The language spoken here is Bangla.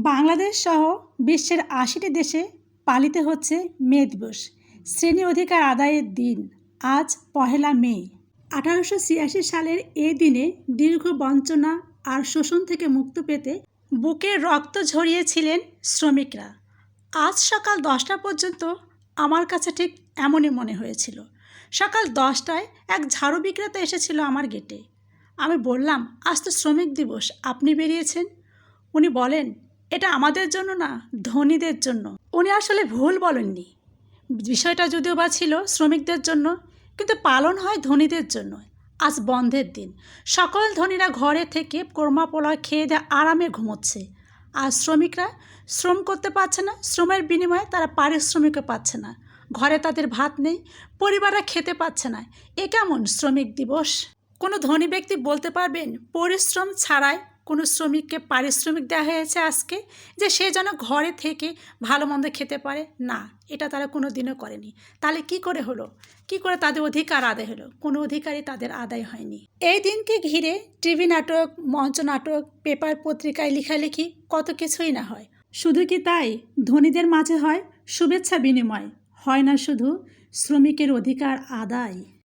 বাংলাদেশ সহ বিশ্বের ৮০টি দেশে পালিত হচ্ছে মে দিবস। শ্রেণী অধিকার আদায়ের দিন আজ ১লা মে। ১৮৮৬ সালের এই দিনে দীর্ঘ বঞ্চনা আর শোষণ থেকে মুক্তি পেতে বুকে রক্ত ঝরিয়েছিলেন শ্রমিকরা। আজ সকাল ১০টা পর্যন্ত আমার কাছে ঠিক এমনই মনে হয়েছিল। সকাল ১০টায় এক ঝাড়ু বিক্রেতা এসেছিল আমার গেটে। আমি বললাম, আজ তো শ্রমিক দিবস, আপনি বেরিয়েছেন? উনি বলেন, এটা আমাদের জন্য না, ধনীদের জন্য। উনি আসলে ভুল বলেননি। বিষয়টা যদিও বা ছিল শ্রমিকদের জন্য, কিন্তু পালন হয় ধনীদের জন্য। আজ বন্ধের দিন, সকল ধনীরা ঘরে থেকে কোরমা পোলাও খেয়ে দিয়ে আরামে ঘুমোচ্ছে। আর শ্রমিকরা শ্রম করতে পারছে না, শ্রমের বিনিময়ে তারা পারিশ্রমিকও পাচ্ছে না। ঘরে তাদের ভাত নেই, পরিবাররা খেতে পাচ্ছে না। এ কেমন শ্রমিক দিবস? কোনো ধনী ব্যক্তি বলতে পারবেন পরিশ্রম ছাড়াই কোনো শ্রমিককে পারিশ্রমিক দেওয়া হয়েছে আজকে, যে সে যেন ঘরে থেকে ভালো মন্দ খেতে পারে? না, এটা তারা কোনো দিনও করেনি। তাহলে কি করে হলো? কি করে তাদের অধিকার আদায় হলো? কোনো অধিকারই তাদের আদায় হয়নি। এই দিনকে ঘিরে টিভি নাটক, মঞ্চ নাটক, পেপার পত্রিকায় লেখালেখি কত কিছুই না হয়। শুধু কি তাই, ধনীদের মাঝে হয় শুভেচ্ছা বিনিময়, হয় না শুধু শ্রমিকের অধিকার আদায়।